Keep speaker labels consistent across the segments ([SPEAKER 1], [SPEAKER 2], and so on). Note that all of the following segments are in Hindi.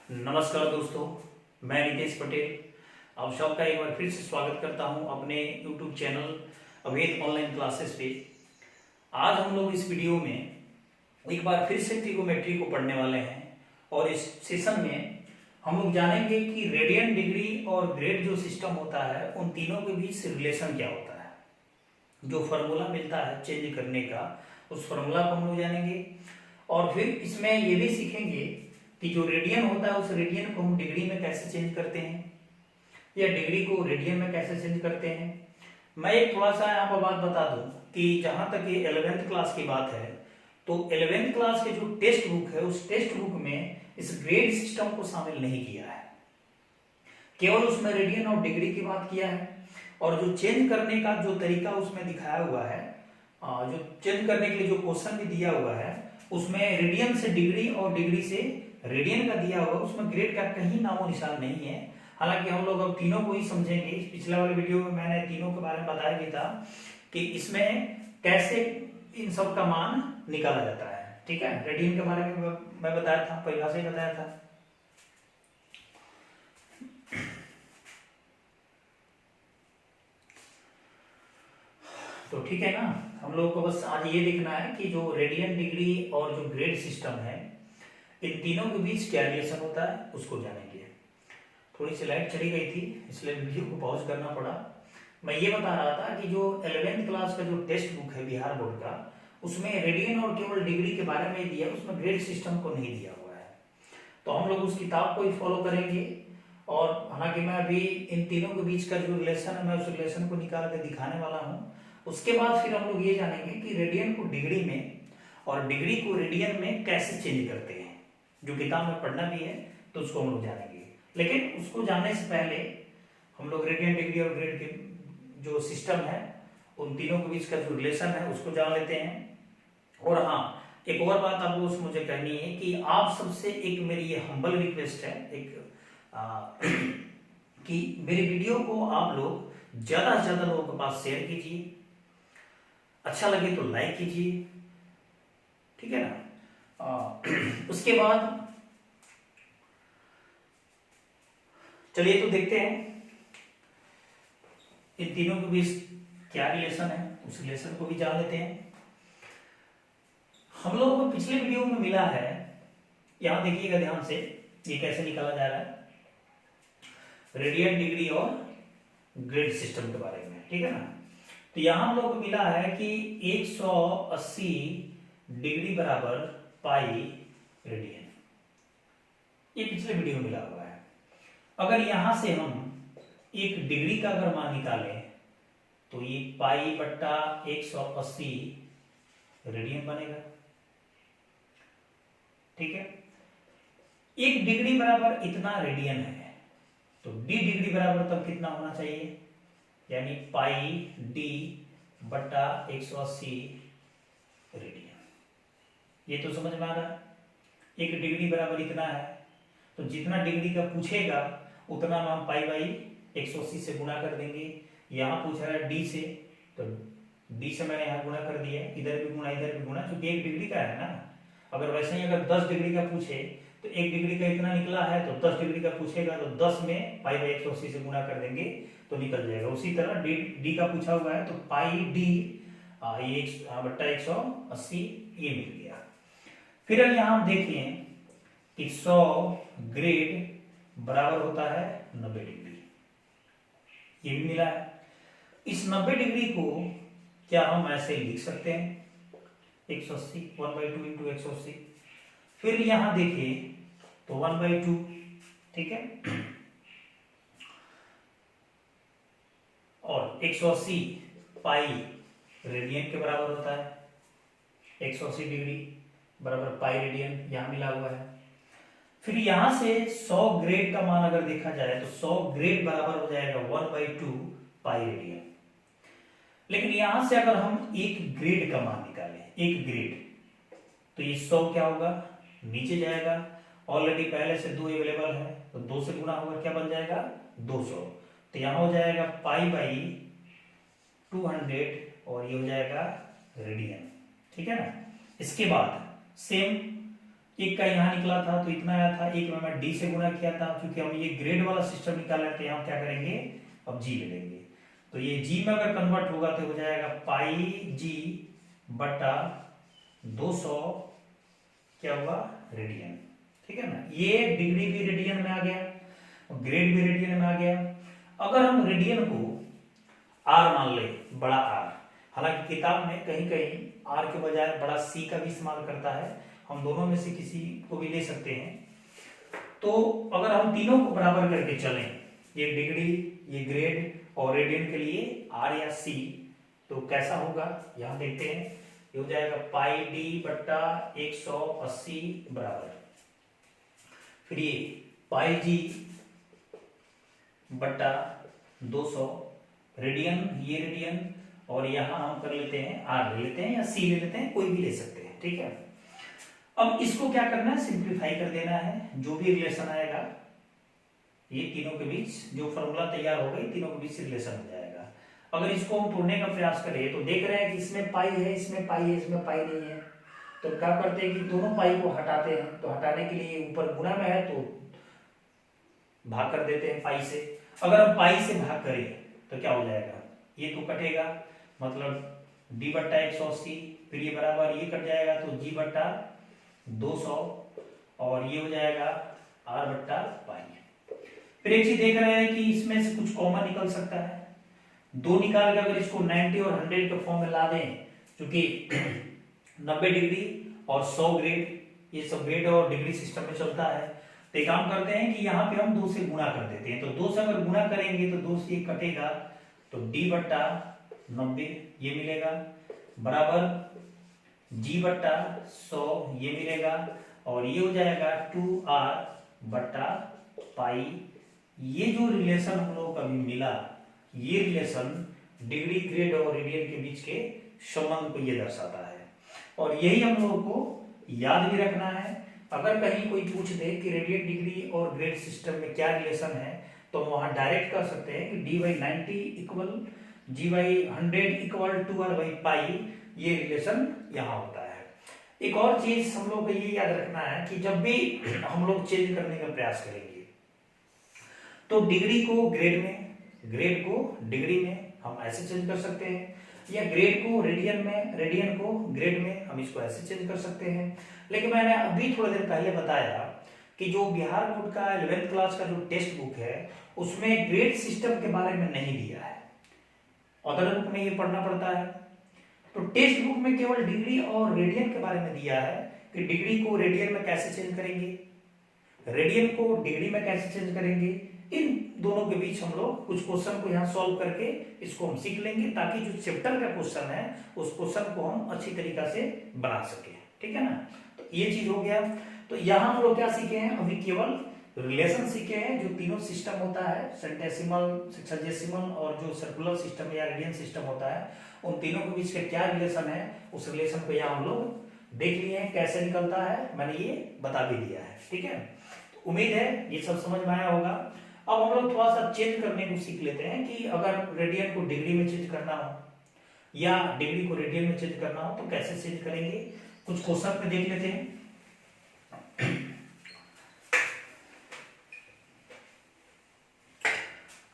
[SPEAKER 1] नमस्कार दोस्तों, मैं नितेश पटेल आप सबका एक बार फिर से स्वागत करता हूं अपने YouTube चैनल अवैध ऑनलाइन क्लासेस पे। आज हम लोग इस वीडियो में एक बार फिर से ट्रिगोमेट्री को पढ़ने वाले हैं और इस सेशन में हम लोग जानेंगे कि रेडियन, डिग्री और ग्रेड जो सिस्टम होता है उन तीनों के बीच रिलेशन क्या होता है। जो फार्मूला मिलता है चेंज करने का, उस फार्मूला को हम लोग जानेंगे और फिर इसमें ये भी सीखेंगे कि जो रेडियन होता है उस रेडियन को हम डिग्री में कैसे चेंज करते हैं या डिग्री को रेडियन में कैसे चेंज करते हैं। मैं एक थोड़ा सा यहाँ पर बात बता दूं कि जहां तक ये 11th क्लास की बात है तो 11th क्लास के जो टेक्स्ट बुक है उस टेक्स्ट बुक में इस ग्रेड सिस्टम को शामिल नहीं किया है, केवल उसमें रेडियन और डिग्री की बात किया है। और जो चेंज करने का जो तरीका उसमें दिखाया हुआ है, जो चेंज करने के लिए जो क्वेश्चन भी दिया हुआ है उसमें रेडियन से डिग्री और डिग्री से रेडियन का दिया हुआ, उसमें ग्रेड का कहीं नामो निशान नहीं है। हालांकि हम लोग अब तीनों को ही समझेंगे। पिछले वाले वीडियो में मैंने तीनों के बारे में बताया भी था कि इसमें कैसे इन सब का मान निकाला जाता है। ठीक है, रेडियन के बारे में मैं बताया था, परिभाषा ही बताया था। तो ठीक है ना, हम लोगों को बस आज ये देखना है कि जो रेडियन, डिग्री और जो ग्रेड सिस्टम है इन तीनों के बीच क्या रिलेशन होता है उसको जानेंगे। थोड़ी सी लाइट चली गई थी इसलिए वीडियो को पॉज करना पड़ा। मैं ये बता रहा था कि जो 11th क्लास का जो टेक्स्ट बुक है बिहार बोर्ड का, उसमें रेडियन और केवल डिग्री के बारे में दिया, उसमें ग्रेड सिस्टम को नहीं दिया हुआ है। तो हम लोग उस किताब को ही फॉलो करेंगे और हालांकि मैं अभी इन तीनों के बीच का जो रिलेशन है मैं उस रिलेशन को निकाल के दिखाने वाला हूँ। उसके बाद फिर हम लोग ये जानेंगे कि रेडियन को डिग्री में और डिग्री को रेडियन में कैसे चेंज करते हैं। जो किताब में पढ़ना भी है तो उसको हम लोग जानेंगे, लेकिन उसको जानने से पहले हम लोग रेडियन, डिग्री और ग्रेड के जो सिस्टम है उन तीनों के बीच का जो रिलेशन है उसको जान लेते हैं। और हाँ, एक और बात आपको मुझे कहनी है कि आप सबसे एक मेरी ये हम्बल रिक्वेस्ट है कि मेरी वीडियो को आप लोग ज्यादा से ज्यादा लोगों के पास शेयर कीजिए, अच्छा लगे तो लाइक कीजिए, ठीक है ना। उसके बाद चलिए तो देखते हैं इन तीनों के बीच क्या रिलेशन है, उस रिलेशन को भी जान लेते हैं। हम लोगों को पिछले वीडियो में मिला है, यहां देखिएगा ध्यान से, ये कैसे निकाला जा रहा है रेडियन, डिग्री और ग्रेड सिस्टम के बारे में, ठीक है ना। तो यहां हम लोग को मिला है कि 180 डिग्री बराबर पाई रेडियन, ये पिछले वीडियो में मिला हुआ है। अगर यहां से हम एक डिग्री का अगर मान निकालें तो ये पाई बट्टा 180 रेडियन बनेगा, ठीक है। एक डिग्री बराबर इतना रेडियन है तो डी डिग्री बराबर तब कितना होना चाहिए, यानी पाई डी बट्टा 180 रेडियन। ये तो समझ में आ रहा है, एक डिग्री बराबर इतना है तो जितना डिग्री का पूछेगा उतना हम पाई बाई 180 से गुणा कर देंगे। यहाँ पूछ रहा है डी से, तो डी से मैंने यहाँ गुणा कर दिया, इधर भी गुणा इधर भी गुणा, क्योंकि एक डिग्री का है ना। अगर वैसे ही अगर 10 डिग्री का पूछे तो एक डिग्री का इतना निकला है तो 10 डिग्री का पूछेगा तो 10 में पाई बाई 180 से गुणा कर देंगे तो निकल जाएगा। उसी तरह डी का पूछा हुआ है तो पाई डी ये बट्टा 180 ये मिल गया। फिर अब यहाँ हम देखें कि 100 ग्रेड बराबर होता है 90 डिग्री, ये भी मिला है। इस 90 डिग्री को क्या हम ऐसे लिख सकते हैं 180 1/2 इंटू 180। फिर यहां देखिए तो 1/2, ठीक है, और 180 पाई रेडियन के बराबर होता है, 180 डिग्री बराबर पाई रेडियन यहां मिला हुआ है। फिर यहां से 100 ग्रेड का मान अगर देखा जाए तो 100 ग्रेड बराबर हो जाएगा 1/2 पाई रेडियन। लेकिन यहां से अगर हम एक ग्रेड का मान निकालें, एक ग्रेड, तो ये 100 क्या होगा, नीचे जाएगा। ऑलरेडी पहले से 2 अवेलेबल है तो 2 से गुणा होगा, क्या बन जाएगा 200। तो यहां हो जाएगा पाई बाई 200 और ये हो जाएगा रेडियन, ठीक है ना। इसके बाद सेम एक का यहाँ निकला था तो इतना आया था, एक में मैं डी से गुणा किया था। क्योंकि हम ये ग्रेड वाला सिस्टम निकाल रहे थे, यहाँ क्या करेंगे, अब जी ले लेंगे। तो ये जी में अगर कन्वर्ट होगा तो हो जाएगा पाई जी बटा 200 क्या हुआ, रेडियन। ठीक है ना, ये डिग्री भी रेडियन में आ गया और ग्रेड भी रेडियन में आ गया। अगर हम रेडियन को आर मान ले, बड़ा आर, हालांकि किताब में कहीं कहीं आर के बजाय बड़ा सी का भी इस्तेमाल करता है, हम दोनों में से किसी को भी ले सकते हैं। तो अगर हम तीनों को बराबर करके चलें, ये डिग्री, ये ग्रेड और रेडियन के लिए आर या सी, तो कैसा होगा यहां देखते हैं। ये हो जाएगा पाई डी बट्टा 180 बराबर, फिर ये पाई जी बट्टा 200 रेडियन, ये रेडियन, और यहां हम कर लेते हैं आर ले लेते हैं या सी ले लेते हैं, कोई भी ले सकते हैं। ठीक है, अब इसको क्या करना है, सिंप्लीफाई कर देना है। जो भी रिलेशन आएगा ये तीनों के बीच जो फॉर्मूला तैयार होगा, ये तीनों के बीच रिलेशन हो जाएगा। अगर इसको हम तोड़ने का प्रयास करें तो देख रहे हैं कि इसमें पाई है, इसमें पाई है, इसमें पाई नहीं है, तो क्या करते हैं कि दोनों पाई को हटाते हैं। तो हटाने के लिए ऊपर गुणा में है तो भाग कर देते हैं पाई से। अगर हम पाई से भाग करें तो क्या हो जाएगा, ये तो कटेगा, मतलब डी बट्टा 180, फिर ये बराबर ये कट जाएगा तो जी बट्टा 200, और ये हो जाएगा आर बट्टा पाई। फिर एक चीज देख रहे हैं कि इसमें से कुछ कॉमन निकल सकता है, दो निकाल के अगर इसको 90 और 100 के फॉर्म में ला दें, क्योंकि 90 डिग्री और 100 ग्रेड, ये सब ग्रेड और डिग्री सिस्टम में चलता है। तो एक काम करते हैं कि यहाँ पे हम 2 से गुणा कर देते हैं। तो 2 से अगर गुणा करेंगे तो 2 से कटेगा, तो डी बट्टा 90 ये मिलेगा, बराबर जी बट्टा 100 ये मिलेगा, और ये हो जाएगा 2r बट्टा पाई। ये जो रिलेशन हम लोगों को अभी मिला, ये रिलेशन डिग्री, ग्रेड और रेडियन के बीच के संबंध को ये दर्शाता है, और यही हम लोगों को याद भी रखना है। अगर कहीं कोई पूछ दे कि रेडियन, डिग्री और ग्रेड सिस्टम में क्या रिलेशन है, तो वहां डायरेक्ट कर सकते हैं कि D by 90 equal G by 100 equal 2r by pi, ये रिलेशन यहाँ होता है। एक और चीज हम लोग को ये याद रखना है कि जब भी हम लोग चेंज करने का प्रयास करेंगे तो डिग्री को ग्रेड में, ग्रेड को डिग्री में हम ऐसे चेंज कर सकते हैं, या ग्रेड को रेडियन में, रेडियन को ग्रेड में, हम इसको ऐसे चेंज कर सकते हैं। लेकिन मैंने अभी थोड़ी देर पहले बताया कि जो बिहार बोर्ड का 11th क्लास का जो टेक्स्ट बुक है उसमें ग्रेड सिस्टम के बारे में नहीं दिया है, अदर बुक में ये पढ़ना पड़ता है। तो टेक्स्ट बुक में केवल डिग्री और रेडियन के बारे में दिया है कि डिग्री को रेडियन में कैसे चेंज करेंगे, रेडियन को डिग्री में कैसे चेंज करेंगे। इन दोनों के बीच हम लोग कुछ क्वेश्चन को यहाँ सॉल्व करके इसको हम सीख लेंगे, ताकि जो चैप्टर का क्वेश्चन है उस क्वेश्चन को हम अच्छी तरीका से बना सके। ठीक है ना, तो ये चीज हो गया। तो यहाँ हम लोग क्या सीखे हैं, अभी केवल रिलेशन सीखे हैं। जो तीनों सिस्टम होता है, सेंटेसिमल, सेक्सजेसिमल और जो सर्कुलर सिस्टम या रेडियन सिस्टम होता है, उन तीनों के बीच का क्या रिलेशन है, उस रिलेशन को यहाँ हम लोग देख लिए हैं, कैसे निकलता है मैंने ये बता भी दिया है। ठीक है, तो उम्मीद है ये सब समझ में आया होगा। अब हम लोग थोड़ा सा चेंज करने को सीख लेते हैं कि अगर रेडियन को डिग्री में चेंज करना हो या डिग्री को रेडियन में चेंज करना हो तो कैसे चेंज करेंगे, कुछ क्वेश्चन में देख लेते हैं।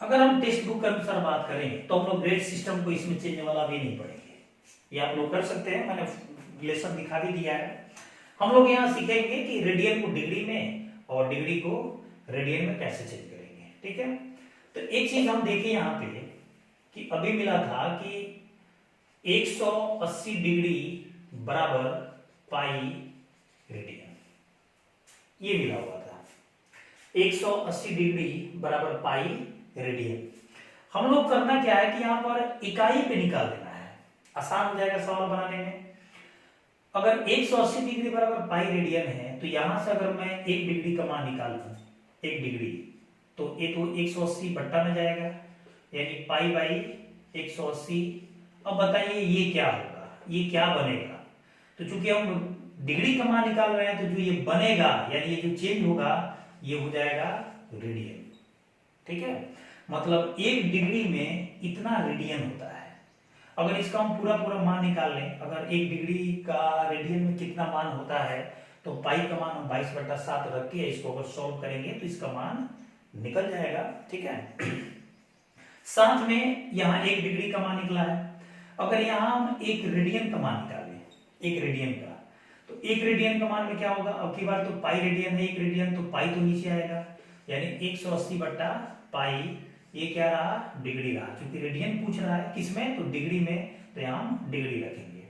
[SPEAKER 1] अगर हम टेक्स्ट बुक के अनुसार बात करें तो हम लोग ग्रेड सिस्टम को इसमें चेंज वाला भी नहीं पढ़ेंगे, ये आप लोग कर सकते हैं, मैंने रिलेशन दिखा भी दिया है। हम लोग यहाँ सीखेंगे कि रेडियन को डिग्री में और डिग्री को रेडियन में कैसे चेंज करेंगे। ठीक है, तो एक चीज हम देखें यहाँ पे कि अभी मिला था कि 180 डिग्री बराबर पाई रेडियन, ये मिला हुआ था 180 डिग्री बराबर पाई रेडियन। हम लोग करना क्या है कि यहाँ पर इकाई पे निकाल देना है, आसान हो जाएगा सवाल बनाने में। अगर 180 डिग्री बराबर पाई रेडियन है तो यहां से अगर मैं 1 डिग्री का मान निकालूं, 1 डिग्री, तो ये तो 180 बट्टा में जाएगा, यानी पाई बाई 180। अब बताइए ये क्या होगा, ये क्या बनेगा। तो चूंकि हम डिग्री का मान निकाल रहे हैं तो जो ये बनेगा यानी ये जो चेंज होगा ये हो जाएगा रेडियन। ठीक है, मतलब 1 डिग्री में इतना रेडियन होता है। अगर इसका हम पूरा पूरा मान निकाल लें, अगर 1 डिग्री का रेडियन में कितना मान होता है तो पाई का मान हम 22/7 रख के इसको अगर सॉल्व करेंगे तो इसका मान निकल जाएगा। ठीक है, साथ में यहाँ 1 डिग्री का मान निकला है। अगर यहाँ हम 1 रेडियन का मान निकालें, 1 रेडियन का, तो 1 रेडियन का मान में क्या होगा, अब की बार तो पाई रेडियन है 1 रेडियन, तो पाई तो नीचे आएगा, यानी 180/पाई, ये क्या रहा, डिग्री रहा। क्योंकि रेडियन पूछ रहा है किसमें, तो डिग्री में, तो यहाँ हम डिग्री रखेंगे।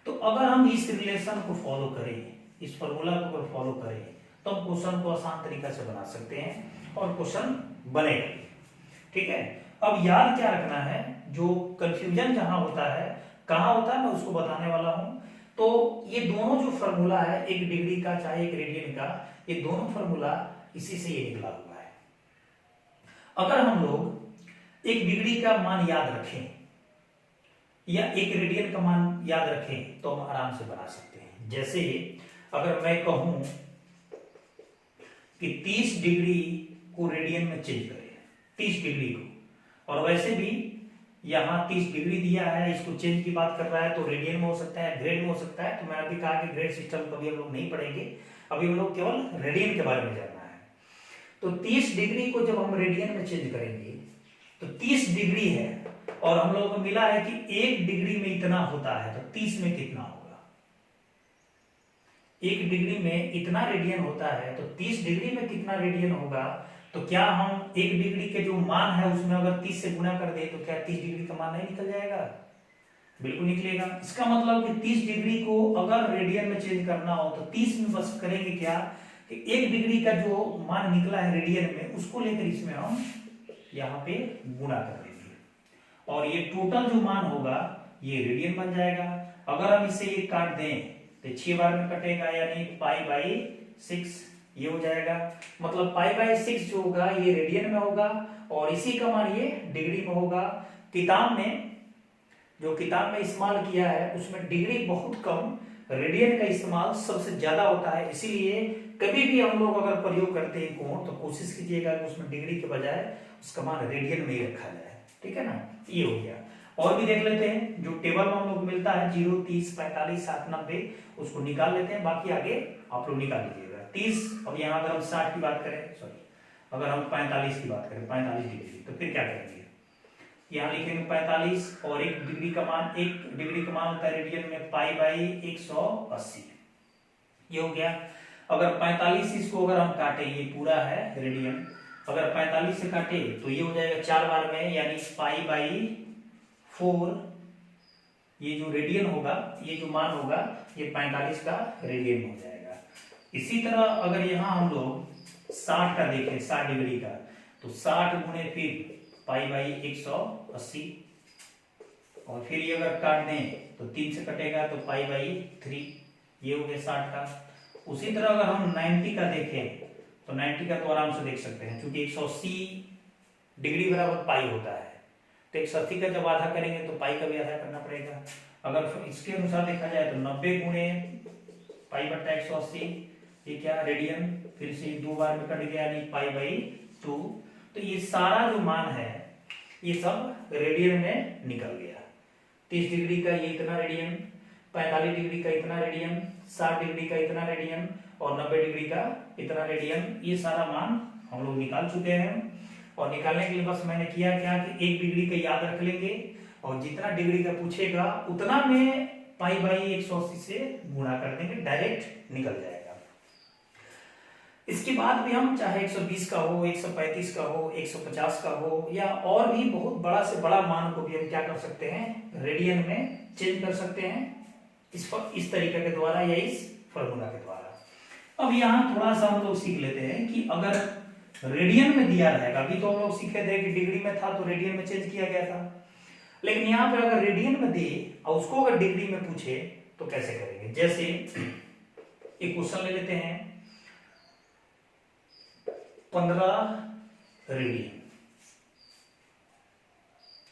[SPEAKER 1] तो अगर हम इस रिलेशन को फॉलो करें, इस फॉर्मूला को अगर फॉलो करें, तो हम क्वेश्चन को आसान तरीका से बना सकते हैं और क्वेश्चन बनेगा। ठीक है, अब याद क्या रखना है, जो कंफ्यूजन जहां होता है, कहां होता है, मैं उसको बताने वाला हूं। तो ये दोनों जो फॉर्मूला है, 1 डिग्री का चाहे 1 रेडियन का, ये दोनों फॉर्मूला इसी से ये निकला हुआ है। अगर हम लोग 1 डिग्री का मान याद रखें या 1 रेडियन का मान याद रखें तो हम आराम से बना सकते हैं। जैसे अगर मैं कहूं कि 30 डिग्री को रेडियन में चेंज करें, 30 डिग्री को, और वैसे भी यहां 30 डिग्री दिया है, इसको चेंज की बात कर रहा है, तो रेडियन में हो सकता है, ग्रेड में हो सकता है। तो मैंने अभी कहा कि ग्रेड सिस्टम कभी हम लोग नहीं पढ़ेंगे, अभी हम लोग केवल रेडियन के बारे में जानना है। तो 30 डिग्री को जब हम रेडियन में चेंज करेंगे तो 30 डिग्री है और हम लोगों को मिला है कि 1 डिग्री में इतना होता है, तो 30 में कितना होगा, 1 डिग्री में इतना रेडियन होता है, तो 30 डिग्री में कितना रेडियन होगा। तो क्या हम 1 डिग्री के जो मान है उसमें अगर 30 से गुणा कर दे तो क्या 30 डिग्री का मान नहीं निकल जाएगा, बिल्कुल निकलेगा। इसका मतलब कि 30 डिग्री को अगर रेडियन में चेंज करना हो तो 30 में बस करेंगे क्या कि 1 डिग्री का जो मान निकला है रेडियन में, उसको लेकर इसमें हम यहाँ पे गुणा कर देंगे और ये टोटल जो मान होगा ये रेडियन बन जाएगा। अगर हम इसे ये काट दें तो 6 बार में कटेगा, यानी पाई/6 ये हो जाएगा। मतलब पाई/6 जो होगा ये रेडियन में होगा और इसी का मान ये डिग्री में होगा। किताब में इस्तेमाल किया है उसमें डिग्री बहुत कम, रेडियन का इस्तेमाल सबसे ज्यादा होता है। इसीलिए कभी भी हम लोग अगर प्रयोग करते हैं कोण, तो कोशिश कीजिएगा कि उसमें डिग्री के बजाय उसका मान रेडियन में ही रखा जाए। ठीक है ना, ये हो गया। और भी देख लेते हैं, जो टेबल में हम लोग मिलता है 0, 30, 45, 60, 90, उसको निकाल लेते हैं। बाकी आगे आप लोग निकाल लीजिएगा। 30, अब यहाँ अगर हम 60 की बात करें, सॉरी, अगर हम 45 की बात करें, 45 डिग्री, तो फिर क्या करेंगे, यहाँ लिखेंगे 45 और 1 डिग्री का मान, 1 डिग्री का मान होता है रेडियन में पाई/180, ये हो गया। अगर 45 इसको अगर हम काटे, ये पूरा है रेडियन, अगर 45 से काटे तो ये हो जाएगा 4 बार में, यानी पाई/4, ये जो रेडियन होगा, ये जो मान होगा ये 45 का रेडियन हो जाएगा। इसी तरह अगर यहाँ हम लोग 60 का देखें, 60 डिग्री का, तो 60 गुणे फिर पाई/180 और फिर ये अगर काट दें तो 3 से कटेगा तो पाई/3, ये हो गया 60 का। उसी तरह अगर हम 90 का देखें तो 90 का तो आराम से देख सकते हैं, क्योंकि 180 डिग्री बराबर पाई होता है, तो 180 का जब आधा करेंगे तो पाई का भी आधा करना पड़ेगा। अगर इसके अनुसार देखा जाए तो 90 गुणे पाई/180, ये क्या रेडियन, फिर से 2 बार में कट गया, यानी पाई/2। तो ये सारा जो मान है ये सब रेडियन में निकल गया। 30 डिग्री का ये इतना रेडियन, 45 डिग्री का इतना रेडियन, 60 डिग्री का इतना रेडियन और 90 डिग्री का इतना रेडियन, ये सारा मान हम लोग निकाल चुके हैं। और निकालने के लिए बस मैंने किया क्या कि 1 डिग्री का याद रख लेंगे और जितना डिग्री का पूछेगा उतना में पाई/180 से गुणा कर देंगे, डायरेक्ट निकल जाएगा। इसके बाद भी हम चाहे 120 का हो, 135 का हो, 150 का हो, या और भी बहुत बड़ा से बड़ा मान को भी हम क्या कर सकते हैं, रेडियन में चेंज कर सकते हैं, इस तरीके के द्वारा या इस फॉर्मूला के द्वारा। अब यहाँ थोड़ा सा हम लोग सीख लेते हैं कि अगर रेडियन में दिया रहेगा, अभी तो हम लोग सीखे थे कि डिग्री में था तो रेडियन में चेंज किया गया था, लेकिन यहाँ पे अगर रेडियन में दे और उसको अगर डिग्री में पूछे तो कैसे करेंगे। जैसे एक क्वेश्चन ले लेते हैं, 15 रेडियन,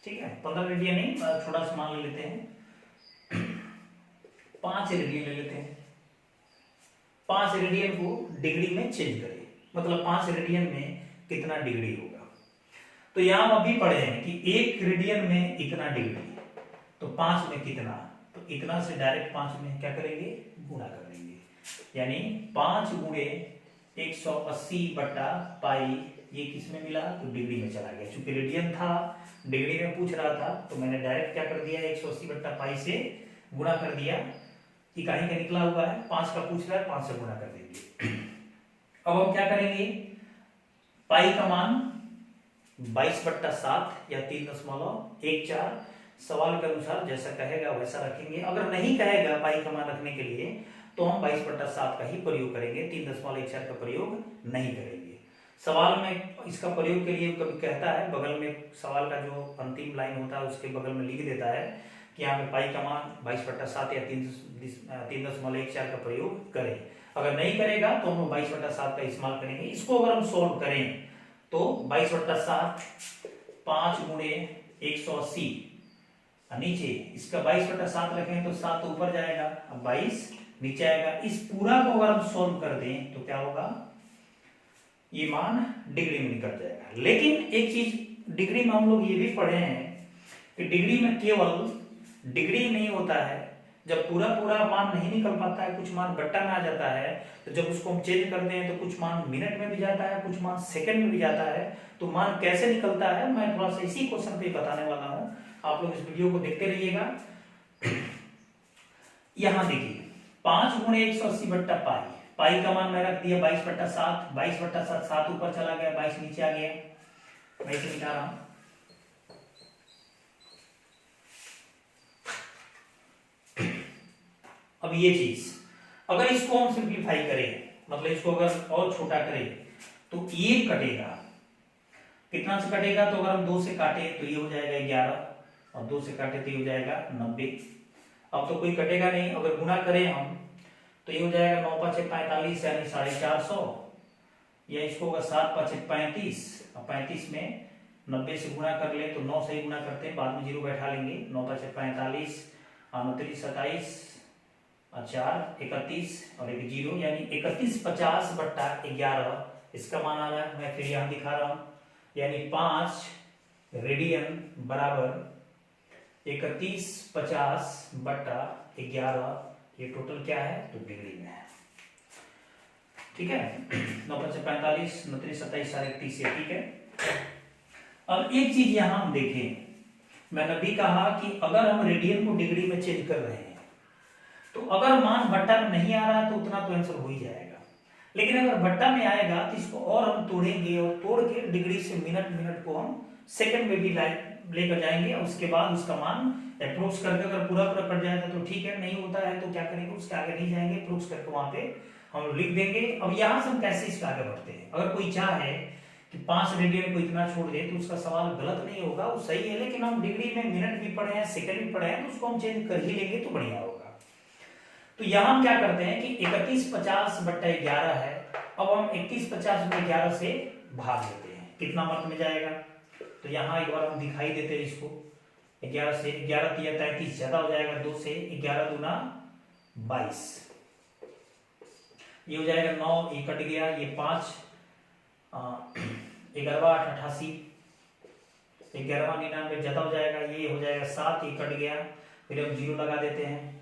[SPEAKER 1] ठीक है, 15 रेडियन नहीं, थोड़ा सा मान ले लेते हैं, 5 रेडियन ले लेते हैं। 5 रेडियन को डिग्री में चेंज करें, मतलब 5 रेडियन में कितना डिग्री होगा। तो यहां हम अभी पढ़े हैं कि 1 रेडियन में इतना डिग्री, तो 5 में कितना, तो इतना से डायरेक्ट 5 में क्या करेंगे, गुणा कर देंगे। यानी 5 गुणे 180 बटा पाई, ये किस में मिला तो डिग्री में चला गया। चूंकि रेडियन था, डिग्री में पूछ रहा था, तो मैंने डायरेक्ट क्या कर दिया 180 बटा पाई से गुणा कर दिया। इकाई का निकला हुआ है, 5 का पूछ रहा है, 5 से गुणा कर देंगे। अब हम क्या करेंगे, पाई का मान 22/7 या 3.14, सवाल के अनुसार जैसा कहेगा वैसा रखेंगे। अगर नहीं कहेगा पाई का मान रखने के लिए तो हम 22/7 का ही प्रयोग करेंगे, 3.14 का प्रयोग नहीं करेंगे। सवाल में इसका प्रयोग के लिए कभी कहता है, बगल में सवाल का जो अंतिम लाइन होता है उसके बगल में लिख देता है कि यहाँ पे पाई का मान 22/7 या 3.14 का प्रयोग करें। अगर नहीं करेगा तो हम 22/7 का इस्तेमाल करेंगे। इसको अगर हम सोल्व करें तो 22/7 5 गुणे 180, नीचे इसका 22/7 रखें तो 7 ऊपर जाएगा, अब 22 नीचे आएगा। इस पूरा को अगर हम सोल्व कर दें तो क्या होगा, ये मान डिग्री में निकल जाएगा। लेकिन एक चीज डिग्री में हम लोग ये भी पढ़े हैं कि डिग्री में केवल डिग्री नहीं होता है, जब पूरा पूरा मान नहीं निकल पाता है, कुछ मान बट्टा में आ जाता है, तो जब उसको हम चेंज करते हैं तो कुछ मान मिनट में भी जाता है, कुछ मान सेकंड में भी जाता है। तो मान कैसे निकलता है मैं थोड़ा सा इसी क्वेश्चन पे बताने वाला हूं, आप लोग इस वीडियो को देखते रहिएगा। यहां देखिए 5 गुणे 180 बट्टा पाई, पाई का मान मैं रख दिया 22/7, 22/7 7 ऊपर चला गया, 22 नीचे आ गया, मैं इसे मिटा रहा हूं। अब ये चीज अगर इसको हम सिंप्लीफाई करें, मतलब इसको अगर और छोटा करें तो ये कटेगा, कितना से कटेगा, तो अगर हम 2 से काटे तो ये हो जाएगा 11 और 2 से काटे तो ये हो जाएगा 90। अब तो कोई कटेगा नहीं, अगर गुणा करें हम तो ये हो जाएगा 9 × 5 = 45 यानी 450, या इसको अगर 7 × 5 = 35, अब 35 में 90 से गुणा कर ले तो 9 से ही गुणा करते हैं, बाद में 0 बैठा लेंगे। 9 × 5 = 45, 29 27 4 31 और एक 0 यानी 3150/11 इसका मान आ रहा है। मैं फिर यहां दिखा रहा हूं, यानी 5 रेडियन बराबर 3150/11, ये टोटल क्या है तो डिग्री में है। ठीक है, 9 × 5 = 45, 29 27 4 31, ठीक है। अब एक चीज यहां हम देखें, मैंने भी कहा कि अगर हम रेडियन को डिग्री में चेंज कर रहे हैं तो अगर मान बट्टा में नहीं आ रहा है तो उतना तो आंसर हो ही जाएगा, लेकिन अगर बट्टा में आएगा तो इसको और हम तोड़ेंगे और तोड़ के डिग्री से मिनट को हम सेकंड में भी लेकर जाएंगे, और उसके बाद उसका मान अप्रोक्स करके अगर पूरा कट जाएगा तो ठीक है, नहीं होता है तो क्या करेंगे उसके आगे नहीं जाएंगे, अप्रोक्स करके वहां पे हम लिख देंगे। अब यहां से हम कैसे इसके आगे बढ़ते हैं, अगर कोई चाहे कि 5 रेडियन को इतना छोड़ दे तो उसका सवाल गलत नहीं होगा, वो सही है, लेकिन हम डिग्री में मिनट भी पढ़े हैं, सेकंड भी पढ़े हैं, तो उसको हम चेंज कर ही लेंगे तो बढ़िया होगा। तो यहां हम क्या करते हैं कि 3150/11 है, अब हम 3150/11 से भाग देते हैं, कितना मत में जाएगा, तो यहां एक बार हम दिखाई देते हैं इसको, 11 से 11 × 3 = 33 ज्यादा हो जाएगा, 2 से 11 × 2 = 22, ये हो जाएगा 9, ये कट गया, ये 5 11 8 88, 11 99 ज्यादा हो जाएगा, ये हो जाएगा 7, ये कट गया, फिर हम 0 लगा देते हैं,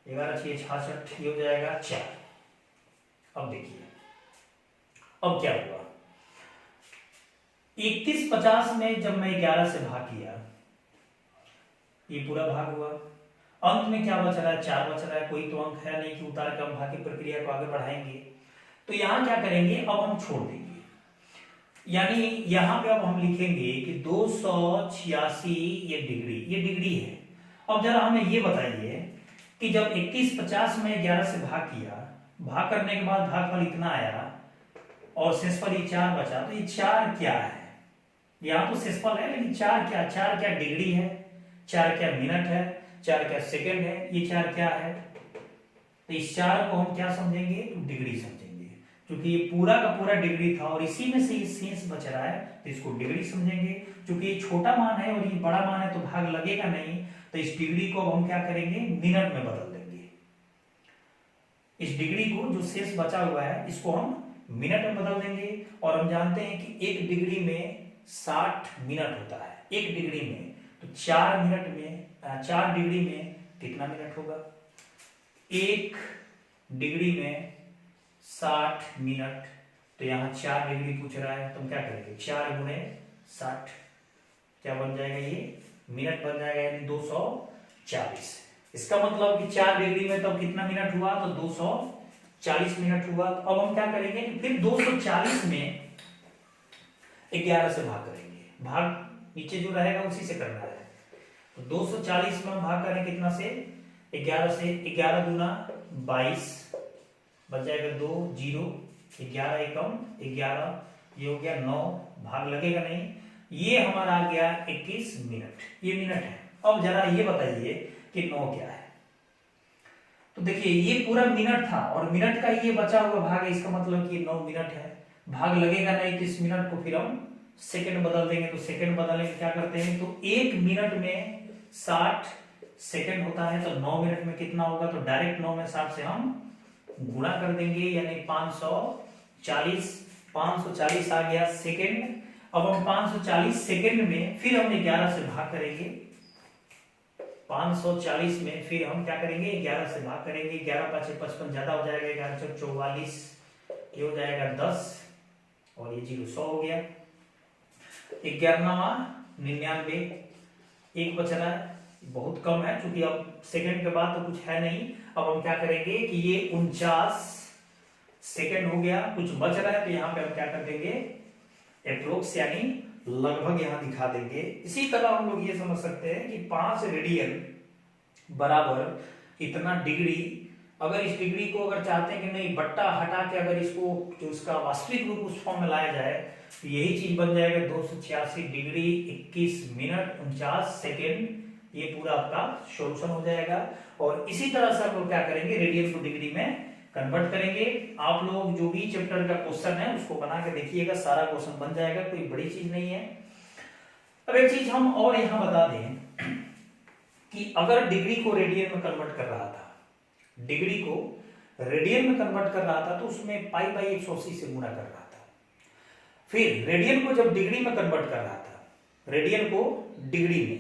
[SPEAKER 1] 11 6 66, ये हो जाएगा 4। अब देखिए अब क्या हुआ, 3150 में जब मैं 11 से भाग किया, ये पूरा भाग हुआ, अंत में क्या बच रहा है 4 बच रहा है, कोई तो अंक है नहीं कि उतार के हम भाग की प्रक्रिया को आगे बढ़ाएंगे। तो यहां क्या करेंगे, अब हम छोड़ देंगे, यानी यहां पे अब हम लिखेंगे कि 286 ये डिग्री है। अब जरा हमें ये बताइए कि जब 3150 में 11 से भाग किया, भाग करने के बाद भागफल इतना आया और शेषफल ये 4 बचा, तो ये 4 क्या है, यहाँ तो शेषफल है लेकिन 4 क्या, 4 क्या डिग्री है, 4 क्या मिनट है, 4 क्या सेकंड है, ये 4 क्या है, तो इस 4 को हम क्या समझेंगे तो डिग्री समझेंगे, क्योंकि ये पूरा का पूरा डिग्री था और इसी में से ये शेष बच रहा है तो इसको डिग्री समझेंगे। क्योंकि ये छोटा मान है और ये बड़ा मान है तो भाग लगेगा नहीं, तो इस डिग्री को हम क्या करेंगे मिनट में बदल देंगे, इस डिग्री को जो शेष बचा हुआ है इसको हम मिनट में बदल देंगे। और हम जानते हैं कि 1 डिग्री में 60 मिनट होता है, 1 डिग्री में, तो 4 मिनट में 4 डिग्री में कितना मिनट होगा, 1 डिग्री में 60 मिनट। तो यहाँ 4 डिग्री पूछ रहा है, तो हम क्या करेंगे 4 गुणे 60, क्या बन जाएगा ये मिनट बन जाएगा, यानी 240। इसका मतलब कि 4 डिग्री में तब कितना मिनट हुआ, तो 240 मिनट हुआ। तो अब हम क्या करेंगे, फिर 240 में 11 से भाग करेंगे, भाग नीचे जो रहेगा उसी से करना है। तो 240 में हम भाग करें कितना से, 11 से, 11 दूना 22, बच जाएगा 2 0, 11 एकम 11, ये हो गया 9, भाग लगेगा नहीं, ये हमारा आ गया 21 मिनट, ये मिनट है। अब जरा ये बताइए कि 9 क्या है। तो देखिए ये पूरा मिनट था और मिनट का ये बचा हुआ भाग है, इसका मतलब कि 9 मिनट है। भाग लगेगा नहीं तो इस मिनट को फिर हम सेकंड बदल देंगे। तो सेकंड बदलने क्या करते हैं, तो 1 मिनट में 60 सेकंड होता है, तो 9 मिनट में कितना होगा, तो डायरेक्ट 9 में 60 से हम गुणा कर देंगे, यानी 540 आ गया सेकंड। अब हम 540 सेकंड में फिर हम 11 से भाग करेंगे, 540 में फिर हम क्या करेंगे 11 से भाग करेंगे, 11 5 55 ज्यादा हो जाएगा, 11 4 44, ये हो जाएगा 10 और ये 0 100 हो गया। 11वां 99, एक बच रहा है, बहुत कम है क्योंकि अब सेकंड के बाद तो कुछ है नहीं। अब हम क्या करेंगे कि ये 49 सेकंड हो गया, कुछ बच रहा है, तो यहाँ पे हम क्या कर देंगे एप्रोक्स यानी लगभग यहाँ दिखा देंगे। इसी तरह हम लोग ये समझ सकते हैं कि 5 रेडियन बराबर इतना डिग्री। अगर इस डिग्री को अगर चाहते हैं कि नहीं बट्टा हटा के अगर इसको जो इसका वास्तविक रूप उस फॉर्म में लाया जाए, तो यही चीज बन जाएगा 286 डिग्री 21 मिनट 49 सेकेंड। ये पूरा आपका सॉल्यूशन हो जाएगा। और इसी तरह से हम लोग क्या करेंगे रेडियन को डिग्री में कन्वर्ट करेंगे। आप लोग जो भी चैप्टर का क्वेश्चन है उसको बना के देखिएगा, सारा क्वेश्चन बन जाएगा, कोई बड़ी चीज नहीं है। अब एक चीज हम और यहां बता दें कि अगर डिग्री को रेडियन में कन्वर्ट कर रहा था, डिग्री को रेडियन में कन्वर्ट कर रहा था, तो उसमें पाई बाई 180 से गुणा कर रहा था। फिर रेडियन को जब डिग्री में कन्वर्ट कर रहा था, रेडियन को डिग्री में,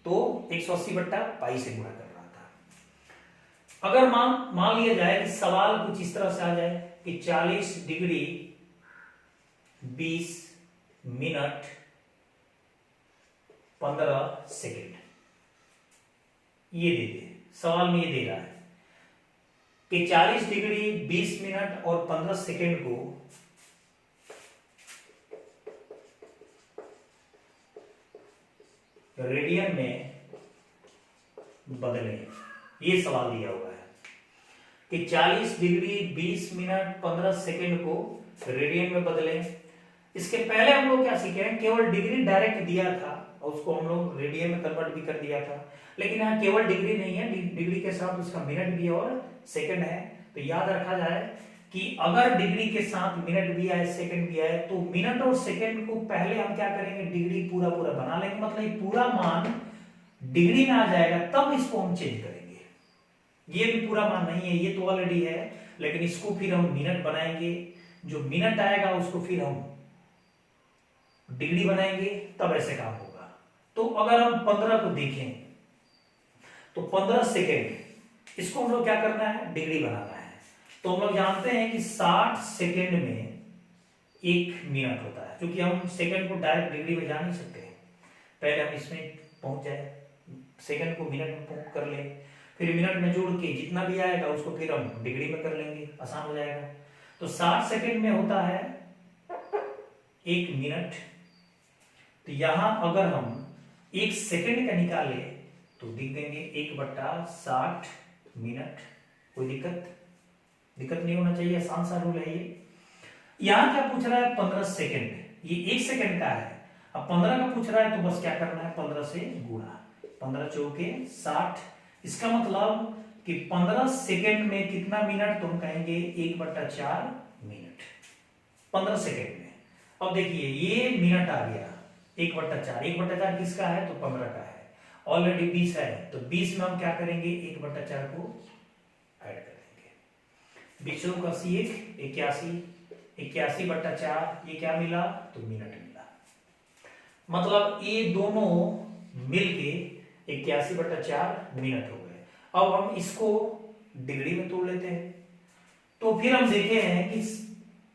[SPEAKER 1] तो 180 बट्टा पाई से गुणा कर रहा था। अगर मान लिया जाए कि सवाल कुछ इस तरह से आ जाए कि 40 डिग्री 20 मिनट 15 सेकेंड, ये दे दे, सवाल में ये दे रहा है कि 40 डिग्री 20 मिनट और 15 सेकेंड को रेडियन में बदलें। ये सवाल दिया हुआ है कि 40 डिग्री 20 मिनट 15 सेकेंड को रेडियन में बदलें। इसके पहले हम लोग क्या सीखे हैं, केवल डिग्री डायरेक्ट दिया था और उसको हम लोग रेडियन में कन्वर्ट भी कर दिया था। लेकिन यहाँ केवल डिग्री नहीं है, डिग्री के साथ उसका मिनट भी और सेकंड है। तो याद रखा जाए कि अगर डिग्री के साथ मिनट भी आए सेकंड भी आए, तो मिनट और सेकंड को पहले हम क्या करेंगे डिग्री पूरा पूरा बना लेंगे, मतलब पूरा मान डिग्री में आ जाएगा, तब इसको हम चेंज करेंगे। ये भी पूरा मान नहीं है, ये तो ऑलरेडी है, लेकिन इसको फिर हम मिनट बनाएंगे, जो मिनट आएगा उसको फिर हम डिग्री बनाएंगे, तब ऐसे काम होगा। तो अगर हम 15 को देखें तो 15 सेकेंड, इसको हम लोग क्या करना है डिग्री बनाना है। तो हम लोग जानते हैं कि 60 सेकेंड में 1 मिनट होता है, क्योंकि हम सेकेंड को डायरेक्ट डिग्री में जा नहीं सकते हैं, पहले हम इसमें पहुंच जाए, सेकेंड को मिनट में पहुंच कर ले, फिर मिनट में जोड़ के जितना भी आएगा उसको फिर हम डिग्री में कर लेंगे, आसान हो जाएगा। तो 60 सेकेंड में होता है 1 मिनट। तो यहां अगर हम 1 सेकेंड का निकाले तो लिख देंगे 1/60 मिनट। कोई दिक्कत नहीं होना चाहिए, आसान सा रूल है ये। यहां क्या पूछ रहा है 15 सेकेंड, ये 1 सेकेंड का है। अब 15 का पूछ रहा है तो बस क्या करना है 15 से गुणा, 15 चौके 60। इसका मतलब कि 15 सेकेंड में कितना मिनट, तो हम कहेंगे 1/4 मिनट 15 सेकेंड में। अब देखिए ये मिनट आ गया 1/4, 1/4 किसका है तो 15 का है, ऑलरेडी 20 है, तो 20 में हम क्या करेंगे 1/4 को ऐड कर देंगे। 20 का 81, 81/4, ये क्या मिला तो मिनट मिला। मतलब ये दोनों मिलके 81/4 मिनट हो गए। अब हम इसको डिग्री में तोड़ लेते हैं, तो फिर हम देखे हैं कि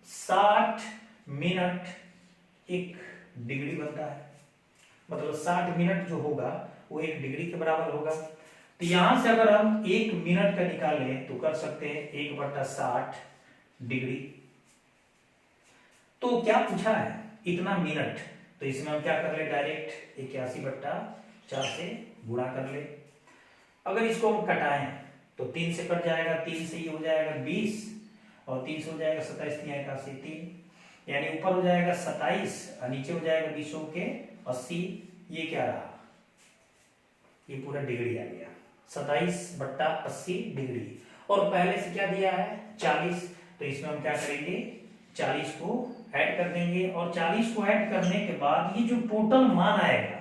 [SPEAKER 1] 60 मिनट 1 डिग्री बनता है, मतलब 60 मिनट जो होगा वो 1 डिग्री के बराबर होगा। तो यहां से अगर हम 1 मिनट का निकालें तो कर सकते हैं 1/60 डिग्री। तो क्या पूछा है, इतना मिनट, तो इसमें हम क्या कर ले, डायरेक्ट 81/4 से गुणा कर ले। अगर इसको हम कटाएं तो 3 से कट जाएगा, 3 से ये हो जाएगा 20 और 3 से हो जाएगा 27, 81, 3, यानी ऊपर हो जाएगा 27 और नीचे हो जाएगा 20 के 80। ये क्या रहा, ये पूरा डिग्री आ गया, 27/80 डिग्री। और पहले से क्या दिया है 40, तो इसमें हम क्या करेंगे 40 को ऐड कर देंगे और 40 को ऐड करने के बाद ये जो टोटल मान आएगा,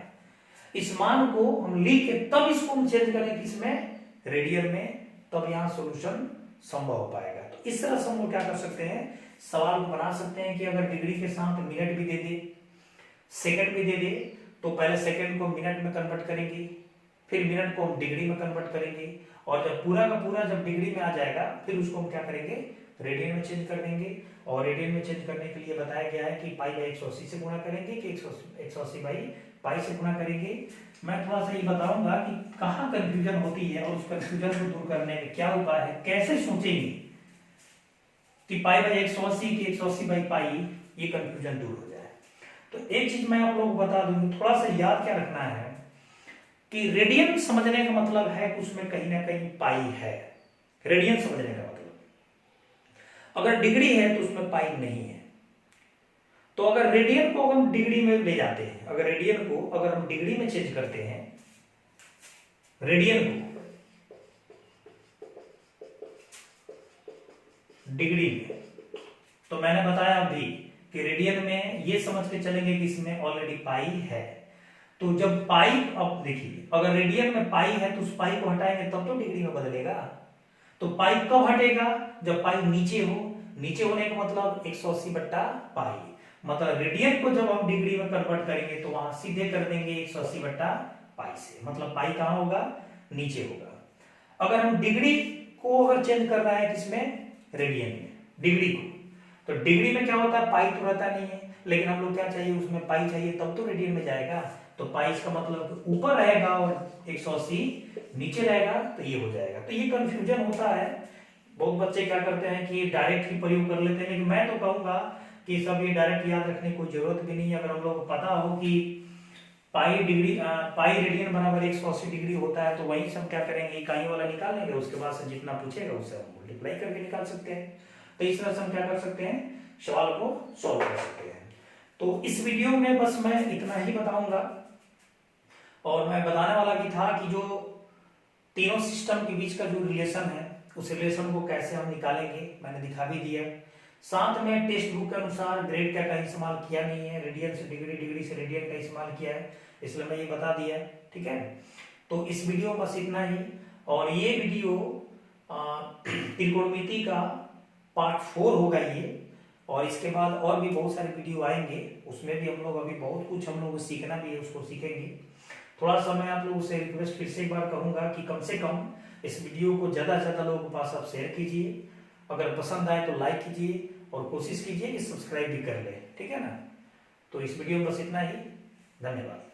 [SPEAKER 1] इस मान को हम लिख के तब इसको हम चेंज करें किसमें, रेडियन में, तब यहाँ सॉल्यूशन संभव हो पाएगा। तो इस तरह से हम लोग क्या कर सकते हैं, सवाल को बना सकते हैं कि अगर डिग्री के साथ मिनट भी दे दे, सेकंड भी दे दे, तो पहले सेकंड को मिनट में कन्वर्ट करेंगे, फिर मिनट को हम डिग्री में कन्वर्ट करेंगे, और जब पूरा का पूरा जब डिग्री में आ जाएगा फिर उसको हम क्या करेंगे, रेडियन में चेंज कर देंगे। और रेडियन में चेंज करने के लिए बताया गया है कि π/180 से गुणा करेंगे कि 180/π से गुणा करेंगे। मैं थोड़ा सा ये बताऊंगा कि कहाँ कंफ्यूजन होती है और उस कंफ्यूजन को दूर करने में क्या उपाय है, कैसे सोचेंगे कि π/180 कि 180/π, ये कंफ्यूजन दूर हो जाए। तो एक चीज मैं आप लोगों को बता दूं, थोड़ा सा याद क्या रखना है कि रेडियन समझने का मतलब है कि उसमें कहीं ना कहीं पाई है, रेडियन समझने का मतलब। अगर डिग्री है तो उसमें पाई नहीं है। तो अगर रेडियन को हम डिग्री में ले जाते हैं, अगर रेडियन को अगर हम डिग्री में चेंज करते हैं, रेडियन को डिग्री में, तो मैंने बताया अभी कि रेडियन में ये समझ के चलेंगे कि इसमें ऑलरेडी पाई है। तो जब पाई, अब देखिए अगर रेडियन में पाई है तो उस पाई को हटाएंगे तब तो डिग्री में बदलेगा। तो पाई कब हटेगा, जब पाई नीचे हो, नीचे होने का मतलब 180/पाई, मतलब रेडियन को जब हम डिग्री में कन्वर्ट करेंगे तो वहां सीधे कर देंगे 180/पाई से, मतलब पाई कहां होगा, नीचे होगा। अगर हम डिग्री को अगर चेंज कर रहा है किसमें, रेडियन में, डिग्री को, तो डिग्री में क्या होता है, पाई तो रहता नहीं है, लेकिन हम लोग क्या चाहिए, उसमें पाई चाहिए, तब तो रेडियन में जाएगा। तो पाई इसका मतलब ऊपर रहेगा और 180 नीचे रहेगा, तो ये हो जाएगा। तो ये कंफ्यूजन होता है, बहुत बच्चे क्या करते हैं कि डायरेक्ट ही प्रयोग कर लेते हैं, लेकिन मैं तो कहूंगा कि सब ये डायरेक्ट याद रखने की कोई जरूरत भी नहीं है। अगर हम लोग को पता हो कि पाई रेडियन बराबर 180 डिग्री होता है, तो वही सब क्या करेंगे, इकाई वाला निकाल लेंगे, उसके बाद से जितना पूछेगा उससे हम मल्टीप्लाई करके निकाल सकते हैं। तो इस तरह से हम क्या कर सकते हैं, सवाल को सॉल्व कर सकते हैं। तो इस वीडियो में बस मैं इतना ही बताऊंगा, और मैं बताने वाला भी था कि जो तीनों सिस्टम के बीच का जो रिलेशन है, उस रिलेशन को कैसे हम निकालेंगे, मैंने दिखा भी दिया। साथ में टेक्स्ट बुक के अनुसार ग्रेड का कहीं इस्तेमाल किया नहीं है, रेडियन से डिग्री, डिग्री से रेडियन का इस्तेमाल किया है, इसलिए मैं ये बता दिया, ठीक है। तो इस वीडियो में बस इतना ही, और ये वीडियो त्रिकोणमिति का पार्ट 4 होगा ये, और इसके बाद और भी बहुत सारे वीडियो आएंगे, उसमें भी हम लोग अभी बहुत कुछ हम लोग सीखना भी है, उसको सीखेंगे। थोड़ा सा मैं आप लोगों से रिक्वेस्ट फिर से एक बार करूंगा कि कम से कम इस वीडियो को ज्यादा से ज्यादा लोगों के पास आप शेयर कीजिए, अगर पसंद आए तो लाइक कीजिए, और कोशिश कीजिए कि सब्सक्राइब भी कर ले, ठीक है ना। तो इस वीडियो में बस इतना ही, धन्यवाद।